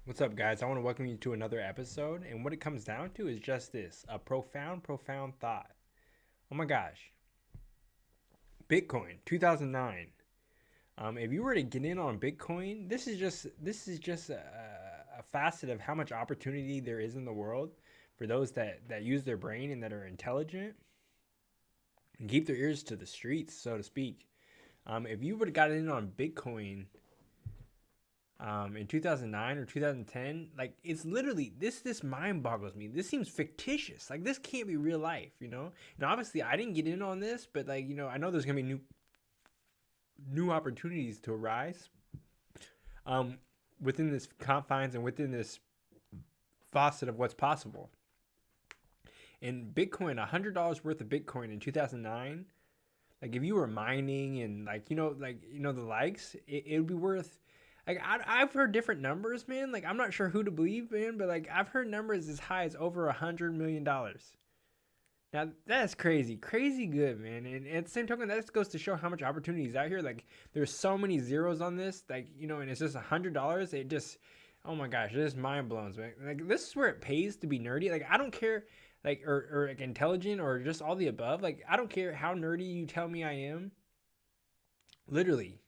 What's up, guys? I want to welcome you to another episode. And what it comes down to is just this a profound, profound thought. Oh my gosh. Bitcoin, 2009. If you were to get in on Bitcoin, this is just a facet of how much opportunity there is in the world for those that use their brain and that are intelligent and keep their ears to the streets, so to speak. If you would have gotten in on Bitcoin in 2009 or 2010, like it's literally this mind boggles me. This seems fictitious. Like this can't be real life, you know. And obviously I didn't get in on this, but like, I know there's gonna be new opportunities to arise um within this confines and within this facet of what's possible. And Bitcoin, $100 worth of Bitcoin in 2009, like if you were mining and the likes, it would be worth, like I've heard different numbers, man. Like I'm not sure who to believe, man, but like I've heard numbers as high as over $100 million. Now that's crazy, crazy good, man. And at the same token, that just goes to show how much opportunity is out here. Like there's so many zeros on this, and it's just $100. It just, oh my gosh, it just mind blows, man. Like this is where it pays to be nerdy. Like I don't care, like or like intelligent or just all the above. Like I don't care how nerdy you tell me I am. Literally,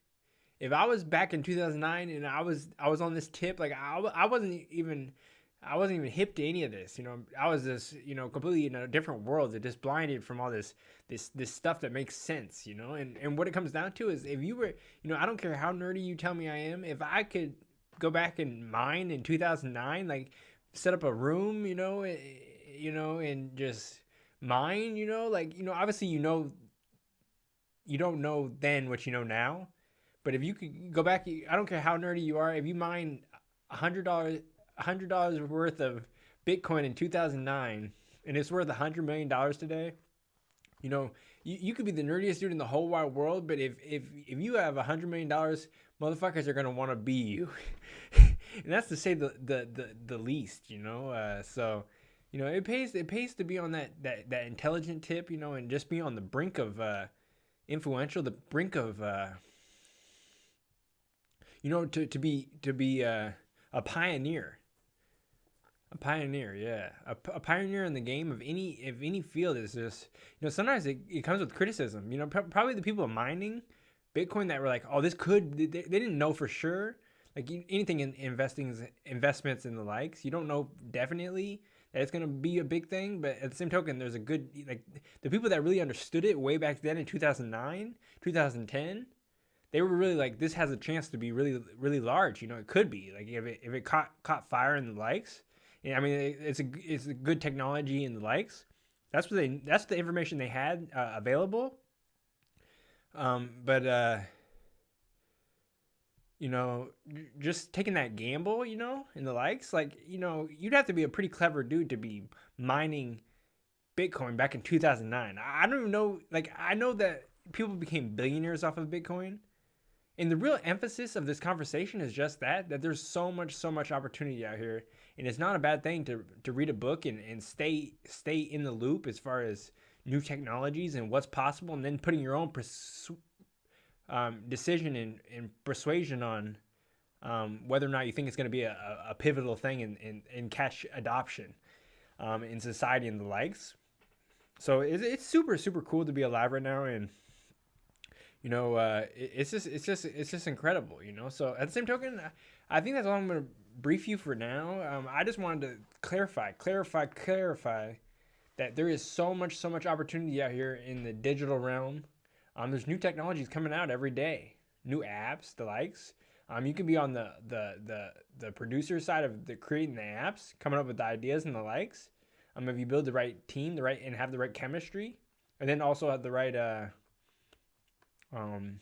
if I was back in 2009 and I was on this tip, like I wasn't even hip to any of this. I was just completely in a different world that just blinded from all this stuff that makes sense. And what it comes down to is if you were, I don't care how nerdy you tell me I am. If I could go back and mine in 2009, like set up a room, and just mine, obviously you don't know then what you know now. But if you could go back, I don't care how nerdy you are. If you mine $100 worth of Bitcoin in 2009, and it's worth $100 million today, you could be the nerdiest dude in the whole wide world. But if you have $100 million, motherfuckers are gonna want to be you, and that's to say the least. So it pays to be on that intelligent tip, and just be on the brink of influential, the brink of to be a pioneer. A pioneer, yeah, a pioneer in the game of any field is just, sometimes it comes with criticism. Probably the people mining Bitcoin that were like, oh, this could, they didn't know for sure. Like anything in investments and the likes, you don't know definitely that it's gonna be a big thing. But at the same token, there's a good, like, the people that really understood it way back then in 2009, 2010, they were really like, this has a chance to be really, really large. It could be like if it caught fire in the likes. Yeah, I mean, it's a good technology and the likes. That's the information they had available. But just taking that gamble, and the likes, like, you'd have to be a pretty clever dude to be mining Bitcoin back in 2009. I don't even know. Like, I know that people became billionaires off of Bitcoin. And the real emphasis of this conversation is just that there's so much opportunity out here. And it's not a bad thing to read a book and stay in the loop as far as new technologies and what's possible, and then putting your own decision and persuasion on whether or not you think it's going to be a pivotal thing in catch adoption in society and the likes. So it's super, super cool to be alive right now. And it's just incredible. So at the same token, I think that's all I'm gonna brief you for now. I just wanted to clarify that there is so much opportunity out here in the digital realm. There's new technologies coming out every day, new apps, the likes. You can be on the producer side of the creating the apps, coming up with the ideas and the likes. If you build the right team, and have the right chemistry, and then also have the right um,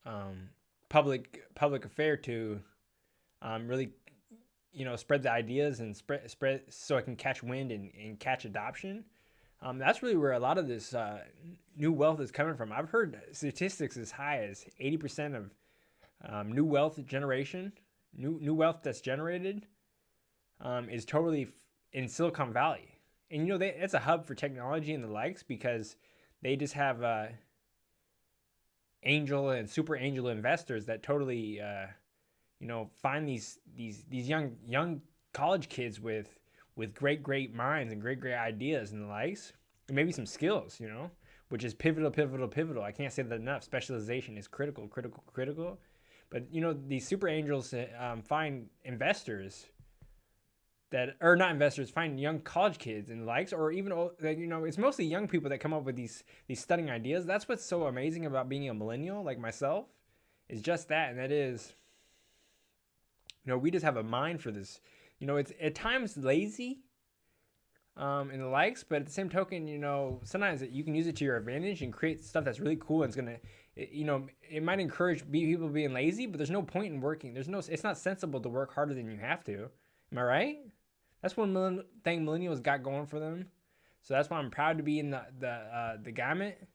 um, public affair to really spread the ideas and spread so it can catch wind and catch adoption. That's really where a lot of this new wealth is coming from. I've heard statistics as high as 80% of new wealth generation, new wealth that's generated, is totally in Silicon Valley. And it's a hub for technology and the likes, because they just have angel and super angel investors that totally find these young college kids with great minds and great ideas and the likes, and maybe some skills, which is pivotal. I can't say that enough. Specialization is critical. But these super angels find investors that, or not investors, find young college kids and the likes, or even it's mostly young people that come up with these stunning ideas. That's what's so amazing about being a millennial like myself, is just that, and that is, we just have a mind for this. It's at times lazy, and the likes, but at the same token, sometimes you can use it to your advantage and create stuff that's really cool, and it's gonna, it might encourage people being lazy, but there's no point in working. It's not sensible to work harder than you have to. Am I right? That's one thing millennials got going for them. So that's why I'm proud to be in the gamut.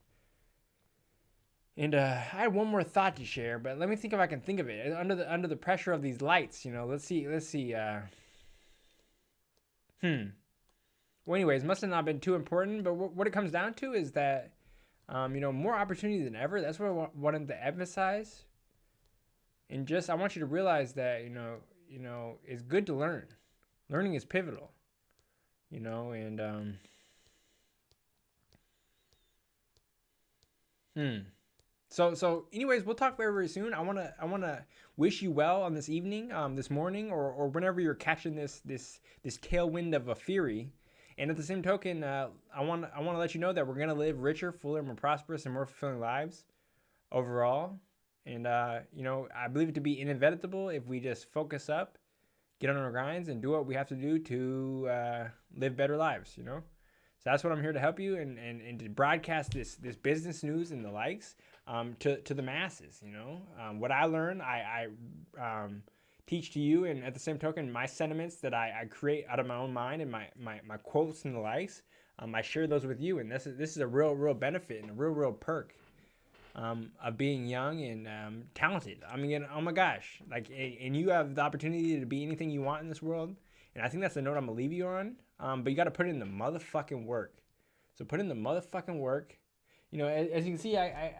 And I had one more thought to share, but let me think if I can think of it under the pressure of these lights. Let's see. Well, anyways, must have not been too important. But what it comes down to is that, more opportunity than ever. That's what I wanted to emphasize. And just I want you to realize that it's good to learn. Learning is pivotal. So anyways, we'll talk very soon. I wanna wish you well on this evening, this morning, or whenever you're catching this tailwind of a fury. And at the same token, I want to let you know that we're gonna live richer, fuller, more prosperous, and more fulfilling lives overall. And I believe it to be inevitable if we just focus up, get on our grinds, and do what we have to do to live better lives. So that's what I'm here to help you and to broadcast this business news and the likes to the masses. What I learn, I teach to you, and at the same token, my sentiments that I create out of my own mind and my quotes and the likes, I share those with you, and this is a real benefit and a real perk of being young and talented. I mean, oh my gosh, and you have the opportunity to be anything you want in this world, and I think that's the note I'm gonna leave you on. But you got to put in the motherfucking work. So put in the motherfucking work. As you can see, I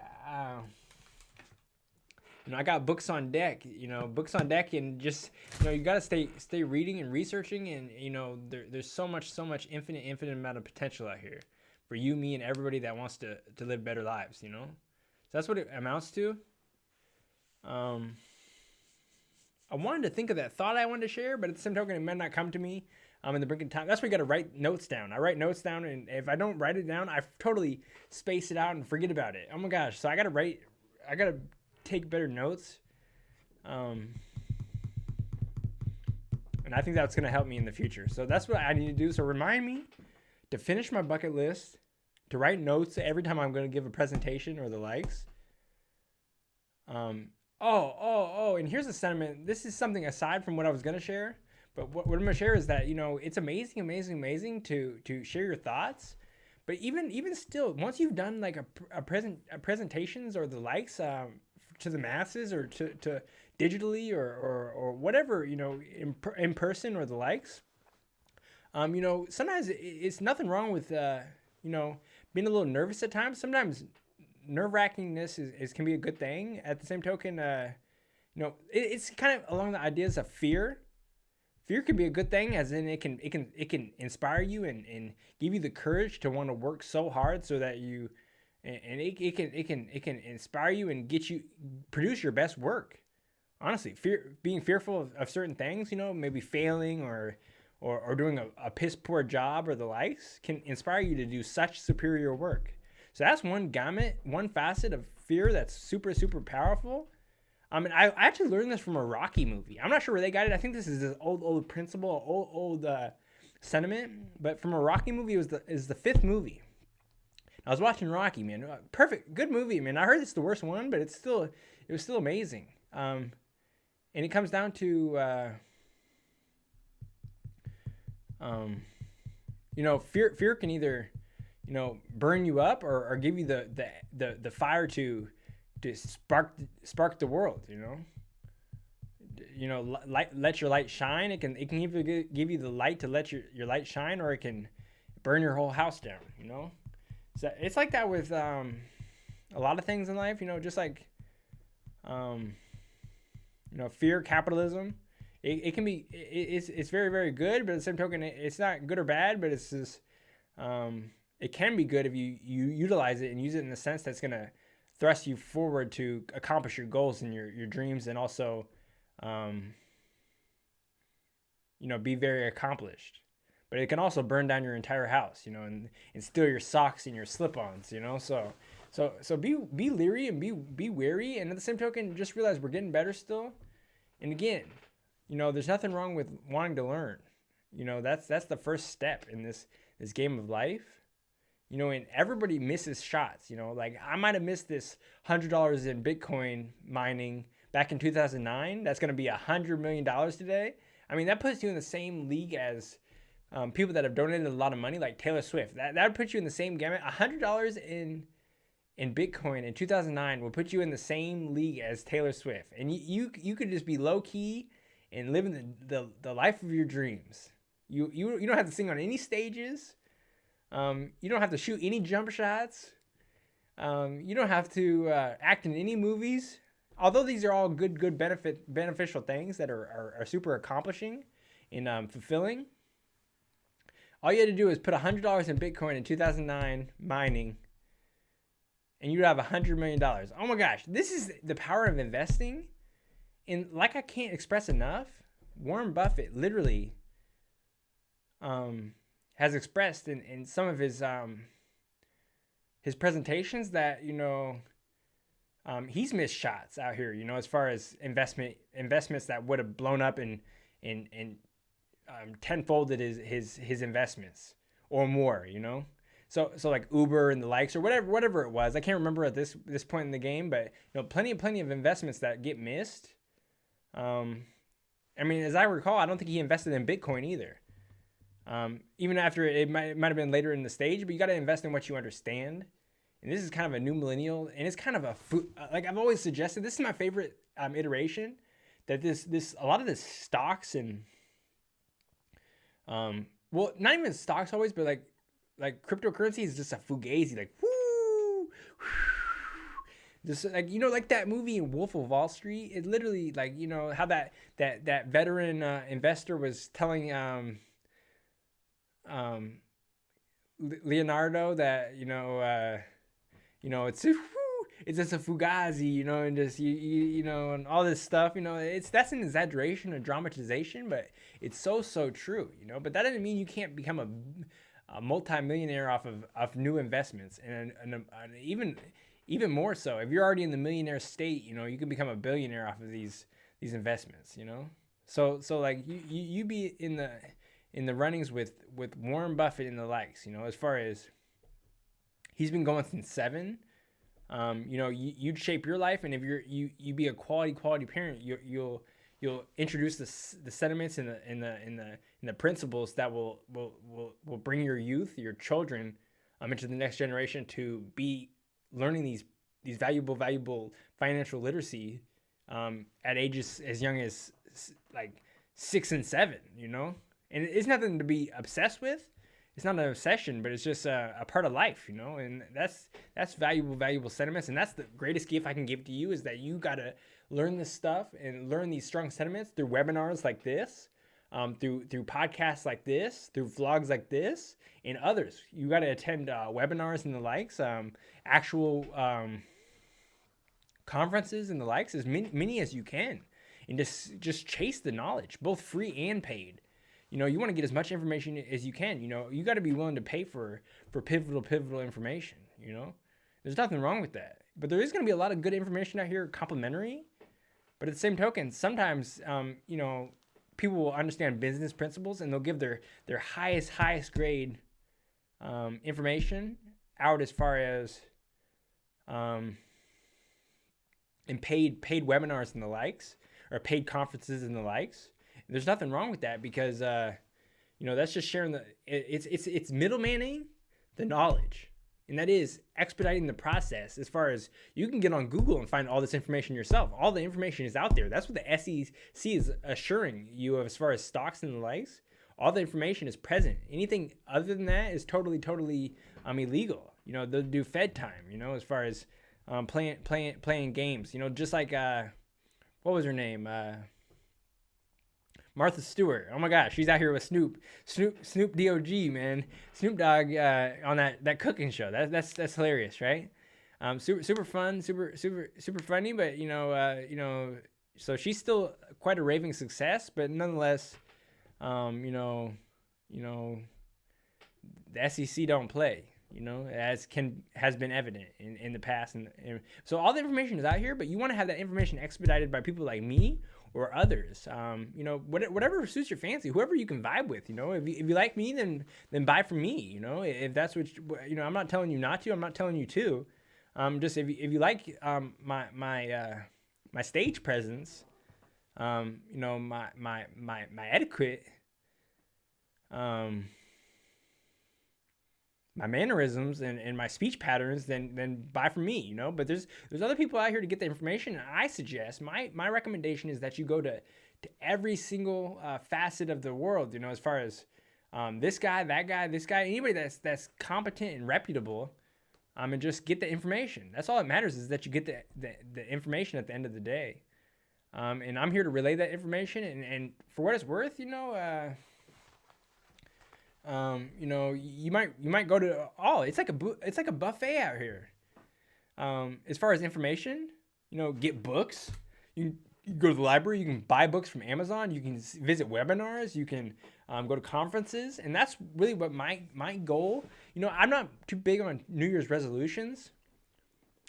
got books on deck. And just you got to stay reading and researching, and there's so much infinite amount of potential out here for you, me, and everybody that wants to live better lives. So that's what it amounts to. I wanted to think of that thought I wanted to share, but at the same token, it might not come to me in the brink of time. That's why you got to write notes down. I write notes down, and if I don't write it down, I totally space it out and forget about it. Oh my gosh. So I got to take better notes. And I think that's going to help me in the future. So that's what I need to do. So remind me to finish my bucket list, to write notes every time I'm going to give a presentation or the likes. And here's a sentiment. This is something aside from what I was going to share. But what I'm going to share is that, it's amazing to share your thoughts. But even still, once you've done like a presentations or the likes to the masses, or to digitally or whatever, in person or the likes, sometimes it's nothing wrong with, being a little nervous at times. Sometimes nerve-wrackingness can be a good thing. At the same token, it's kind of along the ideas of fear. Fear can be a good thing, as in it can inspire you and give you the courage to want to work so hard so that you, and it can inspire you and get you produce your best work. Honestly, being fearful of certain things, maybe failing or doing a piss poor job or the likes, can inspire you to do such superior work. So that's one facet of fear that's super powerful. I actually learned this from a Rocky movie. I'm not sure where they got it. I think this is this old principle, old sentiment. But from a Rocky movie, is the fifth movie. I was watching Rocky, man. Perfect, good movie, man. I heard it's the worst one, but it was still amazing. And it comes down to fear can either burn you up or give you the fire to spark the world. Let your light shine. It can either give you the light to let your light shine, or it can burn your whole house down. So it's like that with a lot of things in life. Just like fear capitalism. It can be it's very, very good, but at the same token, it's not good or bad, but it's just it can be good if you utilize it and use it in a sense that's gonna thrust you forward to accomplish your goals and your dreams, and also be very accomplished. But it can also burn down your entire house, and steal your socks and your slip-ons, So be leery and be wary, and at the same token, just realize we're getting better still. And again, there's nothing wrong with wanting to learn. That's the first step in this game of life. And everybody misses shots. Like I might have missed this $100 in Bitcoin mining back in 2009. That's going to be $100 million today. I mean, that puts you in the same league as people that have donated a lot of money, like Taylor Swift. That would put you in the same gamut. $100 in Bitcoin in 2009 will put you in the same league as Taylor Swift, and you could just be low key and living the life of your dreams. You don't have to sing on any stages. You don't have to shoot any jump shots. You don't have to act in any movies. Although these are all good beneficial things that are super accomplishing and fulfilling. All you had to do is put $100 in Bitcoin in 2009 mining, and you'd have $100 million. Oh my gosh, this is the power of investing. And like I can't express enough, Warren Buffett literally has expressed in some of his presentations that he's missed shots out here, as far as investments that would have blown up and tenfolded his investments or more, So like Uber and the likes, or whatever it was. I can't remember at this point in the game, but plenty of investments that get missed. I mean, as I recall, I don't think he invested in Bitcoin either. Even after it might have been later in the stage, but you got to invest in what you understand. And this is kind of a new millennial, and it's kind of like I've always suggested. This is my favorite iteration. That a lot of this stocks and well, not even stocks always, but like cryptocurrency is just a fugazi, like whoo, just like like that movie in Wolf of Wall Street. It literally like how that veteran investor was telling Leonardo that it's just a fugazi, and just and all this stuff, that's an exaggeration, a dramatization, but it's so true, But that doesn't mean you can't become a multi-millionaire off of new investments, and even more so if you're already in the millionaire state, you can become a billionaire off of these investments, So like you be in the runnings with Warren Buffett and the likes, as far as he's been going since 7. You'd shape your life, and if you be a quality parent, you'll introduce the sentiments and the principles that will bring your youth, your children, into the next generation to be learning these valuable financial literacy at ages as young as like 6 and 7, and it's nothing to be obsessed with. It's not an obsession, but it's just a part of life, and that's valuable sentiments. And that's the greatest gift I can give to you, is that you got to learn this stuff and learn these strong sentiments through webinars like this, through podcasts like this, through vlogs like this, and others. You got to attend webinars and the likes, actual conferences and the likes, as many as you can, and just chase the knowledge, both free and paid. You want to get as much information as you can. You got to be willing to pay for pivotal information. There's nothing wrong with that. But there is going to be a lot of good information out here, complimentary. But at the same token, sometimes people will understand business principles, and they'll give their highest grade information out, as far as in paid webinars and the likes, or paid conferences and the likes. There's nothing wrong with that, because that's just sharing it's middlemaning the knowledge, and that is expediting the process. As far as you can get on Google and find all this information yourself. All the information is out there. That's what the SEC is assuring you of, as far as stocks and the likes. All the information is present. Anything other than that is totally illegal. They'll do Fed time. As far as playing games. Just like what was her name? Martha Stewart. Oh my gosh, she's out here with Snoop Dogg, man. Snoop Dogg on that cooking show. That's hilarious, right? Super fun, super funny, but so she's still quite a raving success, but nonetheless, um, you know, you know, the SEC don't play. Has been evident in the past, and so all the information is out here, but you want to have that information expedited by people like me or others. Whatever suits your fancy, whoever you can vibe with. If you like me, then buy from me. If that's I'm not telling you not to. I'm not telling you to. Just if you like my stage presence, my etiquette, my mannerisms and my speech patterns, then buy from me. But there's other people out here to get the information, and I suggest my recommendation is that you go to every single facet of the world, as far as this guy, that guy, this guy, anybody that's competent and reputable, and just get the information. That's all that matters, is that you get the information at the end of the day. And I'm here to relay that information, and for what it's worth, you might go to it's like a buffet out here. As far as information, get books. You go to the library. You can buy books from Amazon. You can visit webinars. You can go to conferences, and that's really what my goal. I'm not too big on New Year's resolutions,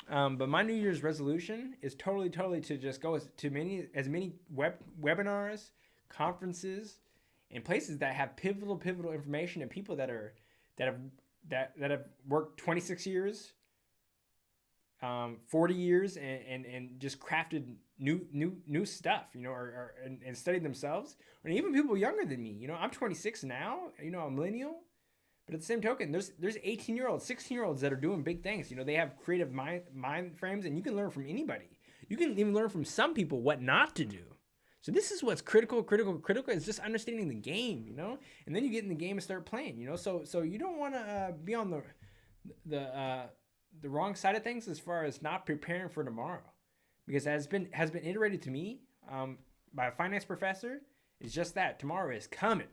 but my New Year's resolution is totally to just go to as many webinars, conferences, and places that have pivotal information, and people that have worked 26 years, 40 years, and just crafted new stuff, and studied themselves, and even people younger than me. I'm 26 now, I'm a millennial, but at the same token, there's 18-year-olds, 16-year-olds that are doing big things. They have creative mind frames, and you can learn from anybody. You can even learn from some people what not to do. So this is what's critical is just understanding the game, and then you get in the game and start playing, So you don't want to be on the wrong side of things as far as not preparing for tomorrow, because has been iterated to me by a finance professor. It's just that tomorrow is coming.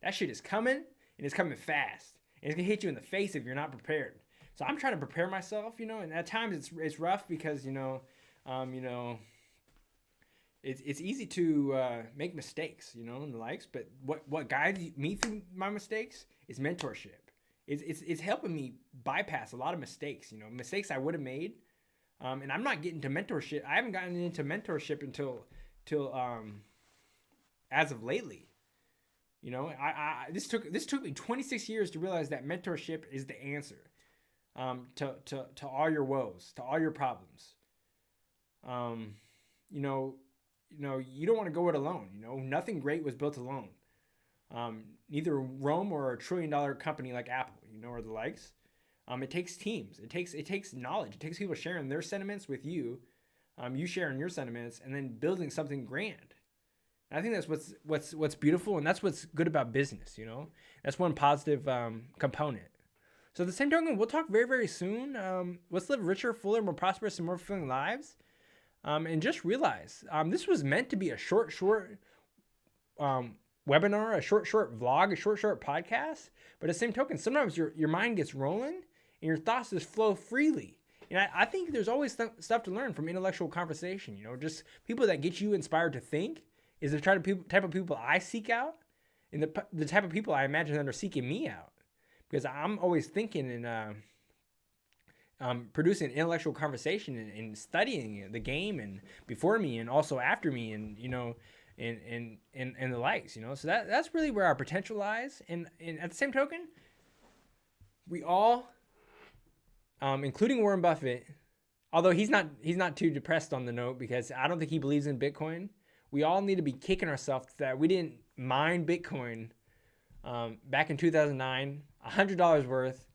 That shit is coming, and it's coming fast, and it's gonna hit you in the face if you're not prepared. So I'm trying to prepare myself, and at times it's rough because It's easy to make mistakes, and the likes. But what guides me through my mistakes is mentorship. It's helping me bypass a lot of mistakes, mistakes I would have made. And I'm not getting to mentorship. I haven't gotten into mentorship until as of lately. This took me 26 years to realize that mentorship is the answer to all your woes, to all your problems. You don't want to go it alone. Nothing great was built alone. Neither Rome or a $1 trillion company like Apple, or the likes. It takes teams. It takes knowledge. It takes people sharing their sentiments with you, you sharing your sentiments, and then building something grand. And I think that's what's beautiful, and that's what's good about business. That's one positive component. So at the same token, we'll talk very, very soon. Let's live richer, fuller, more prosperous, and more fulfilling lives. And just realize this was meant to be a short webinar, a short vlog, a short podcast. But at the same token, sometimes your mind gets rolling and your thoughts just flow freely. And I think there's always stuff to learn from intellectual conversation. Just people that get you inspired to think is the type of people I seek out, and the type of people I imagine that are seeking me out, because I'm always thinking and producing intellectual conversation and studying the game, and before me and also after me, and and the likes. So that's really where our potential lies. And at the same token, we all, including Warren Buffett, although he's not too depressed on the note, because I don't think he believes in Bitcoin. We all need to be kicking ourselves that we didn't mine Bitcoin back in 2009, $100 worth,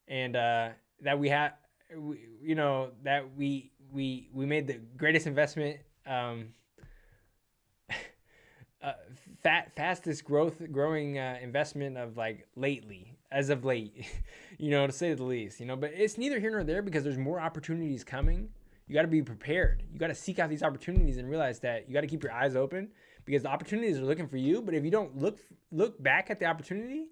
and that we had, that we made the greatest investment, fastest growing investment of as of late, to say the least. But it's neither here nor there, because there's more opportunities coming. you got to be prepared. You got to seek out these opportunities and realize that you got to keep your eyes open because the opportunities are looking for you. But if you don't look back at the opportunity,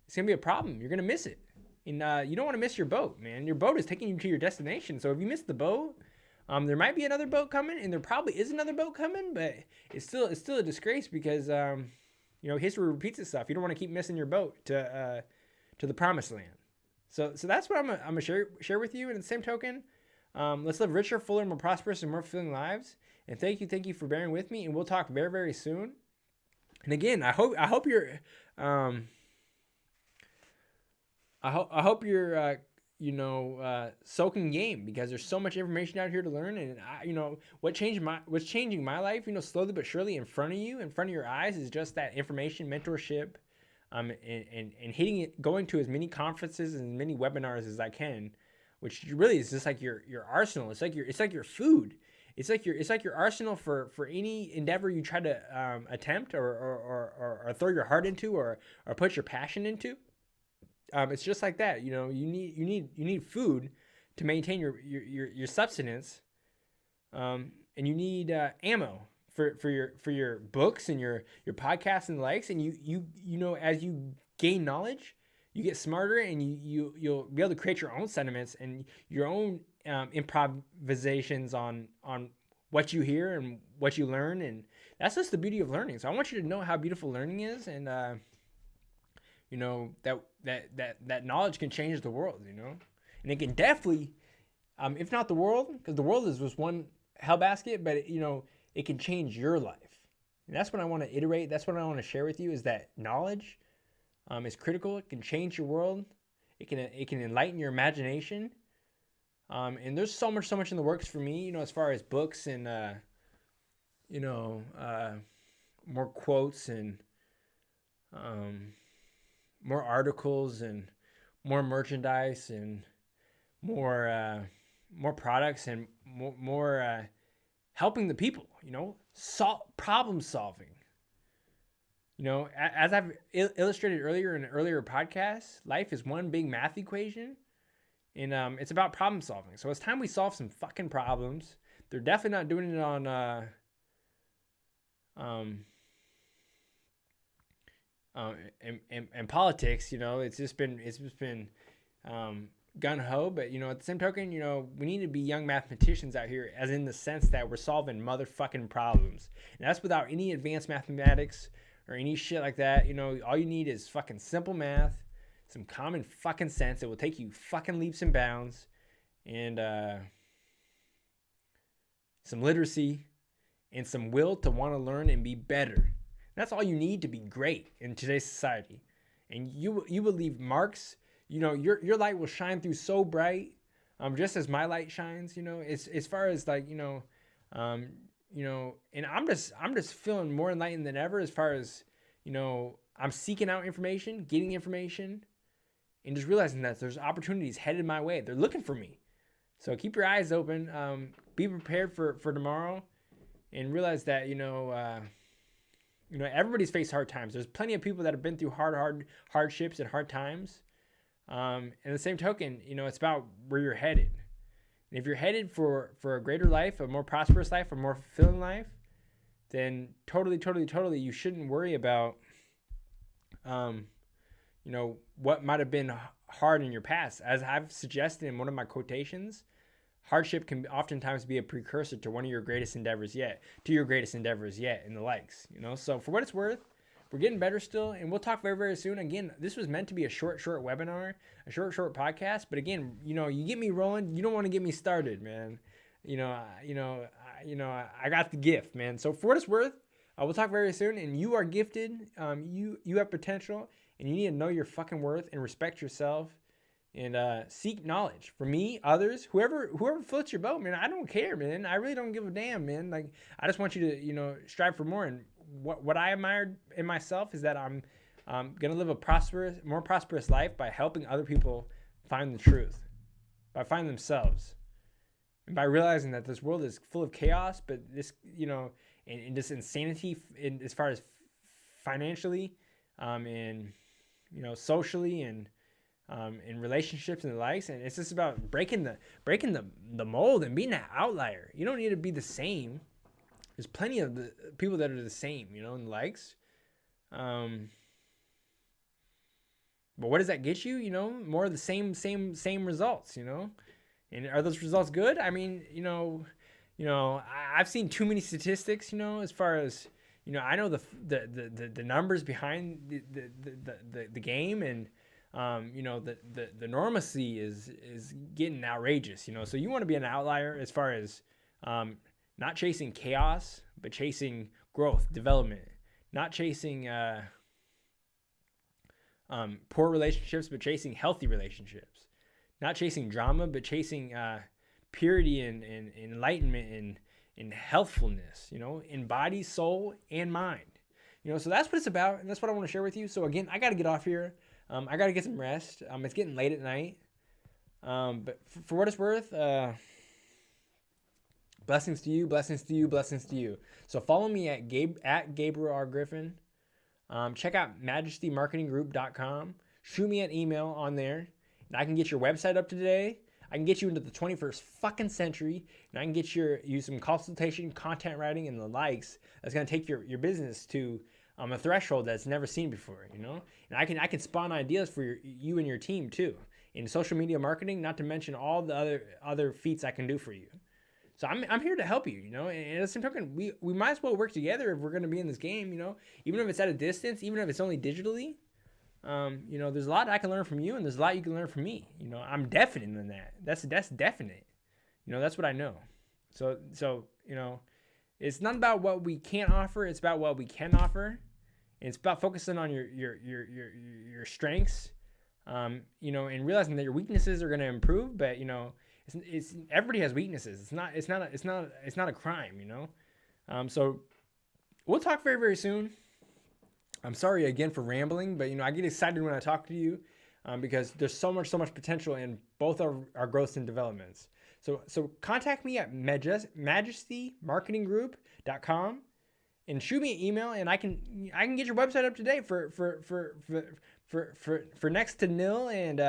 it's gonna be a problem. You're gonna miss it, and you don't want to miss your boat, man. Your boat is taking you to your destination. So if you miss the boat, there might be another boat coming, and there probably is another boat coming, but it's still a disgrace because history repeats itself. You don't want to keep missing your boat to the promised land. So that's what I'm gonna share with you. And at the same token, let's live richer, fuller, more prosperous, and more fulfilling lives. And thank you for bearing with me. And we'll talk very, very soon. And again, I hope you're I hope you're soaking game because there's so much information out here to learn. And what's changing my life, slowly but surely in front of your eyes is just that information, mentorship, and hitting it, going to as many conferences and as many webinars as I can, which really is just like your arsenal. It's like your food. It's like your arsenal for any endeavor you try to attempt or throw your heart into or put your passion into. It's just like that. You need food to maintain your subsistence, and you need ammo for your books and your podcasts and the likes. And you as you gain knowledge, you get smarter, and you'll be able to create your own sentiments and your own improvisations on what you hear and what you learn. And that's just the beauty of learning. So I want you to know how beautiful learning is, and that knowledge can change the world, and it can definitely, if not the world, because the world is just one hellbasket, but it can change your life. And that's what I want to iterate. That's what I want to share with you is that knowledge is critical. It can change your world. It can enlighten your imagination. And there's so much in the works for me, as far as books and, more quotes and, more articles and more merchandise and more products and more helping the people, problem solving. As I've illustrated earlier in an earlier podcast, life is one big math equation, and it's about problem solving. So it's time we solve some fucking problems. They're definitely not doing it on and politics, it's just been gun ho. But at the same token, we need to be young mathematicians out here, as in the sense that we're solving motherfucking problems, and that's without any advanced mathematics or any shit like that. All you need is fucking simple math, some common fucking sense. It will take you fucking leaps and bounds, and some literacy and some will to want to learn and be better. That's all you need to be great in today's society. And you will leave marks. Your light will shine through so bright, just as my light shines. As far as like and I'm just feeling more enlightened than ever. As far as I'm seeking out information, getting information, and just realizing that there's opportunities headed my way. They're looking for me. So keep your eyes open. Be prepared for tomorrow, and realize that everybody's faced hard times. There's plenty of people that have been through hardships and hard times. And the same token, it's about where you're headed. And if you're headed for a greater life, a more prosperous life, a more fulfilling life, then totally, you shouldn't worry about, what might have been hard in your past. As I've suggested in one of my quotations, hardship can oftentimes be a precursor to one of your greatest endeavors yet, and the likes, So for what it's worth, we're getting better still, and we'll talk very, very soon. Again, this was meant to be a short webinar, a short podcast. But again, you get me rolling, you don't want to get me started, man. I got the gift, man. So for what it's worth, we'll talk very soon. And you are gifted. You have potential, and you need to know your fucking worth and respect yourself. And seek knowledge. For me, others, whoever floats your boat, man, I don't care, man. I really don't give a damn, man. Like, I just want you to, strive for more. And what I admired in myself is that I'm gonna live a more prosperous life by helping other people find the truth, by finding themselves, and by realizing that this world is full of chaos, but this, and this insanity as far as financially, and socially and in relationships and the likes. And it's just about breaking the mold and being an outlier. You don't need to be the same. There's plenty of the people that are the same, you know, in the likes. But what does that get you? You know, more of the same results, you know? And are those results good? I mean, I've seen too many statistics, you know, as far as, you know, I know the numbers behind the game, and you know, the normacy is getting outrageous, you know. So you want to be an outlier as far as not chasing chaos, but chasing growth, development, not chasing poor relationships, but chasing healthy relationships, not chasing drama, but chasing purity and enlightenment and healthfulness, you know, in body, soul, and mind. You know, so that's what it's about, and that's what I want to share with you. So again, I got to get off here. I got to get some rest. It's getting late at night. But for what it's worth, blessings to you, blessings to you, blessings to you. So follow me at Gabriel R. Griffin. Check out majestymarketinggroup.com. Shoot me an email on there, and I can get your website up to date. I can get you into the 21st fucking century, and I can get you some consultation, content writing, and the likes. That's gonna take your business to a threshold that's never seen before, you know. And I can spawn ideas for you and your team too in social media marketing. Not to mention all the other feats I can do for you. So I'm here to help you, you know. And at the same token, we might as well work together if we're gonna be in this game, you know. Even if it's at a distance, even if it's only digitally. You know, there's a lot I can learn from you, and there's a lot you can learn from me. You know, I'm definite in that. That's definite. You know, that's what I know. So you know, it's not about what we can't offer. It's about what we can offer. And it's about focusing on your strengths. You know, and realizing that your weaknesses are going to improve. But you know, it's everybody has weaknesses. It's not a crime. You know. So we'll talk very, very soon. I'm sorry again for rambling, but you know, I get excited when I talk to you because there's so much potential in both our growths and developments. So contact me at majestymarketinggroup.com and shoot me an email, and I can get your website up to date for next to nil, and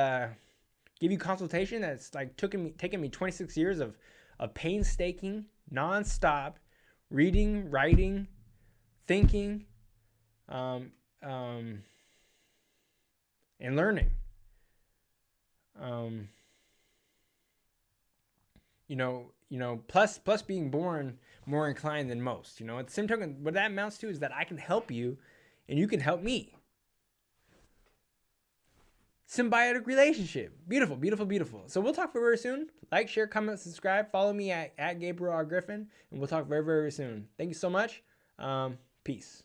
give you consultation that's like taking me 26 years of painstaking, nonstop reading, writing, thinking, and learning. You know, plus being born more inclined than most. You know, at the same token, what that amounts to is that I can help you, and you can help me. Symbiotic relationship. Beautiful, beautiful, beautiful. So we'll talk very soon. Like, share, comment, subscribe. Follow me at Gabriel R. Griffin, and we'll talk very, very soon. Thank you so much. Peace.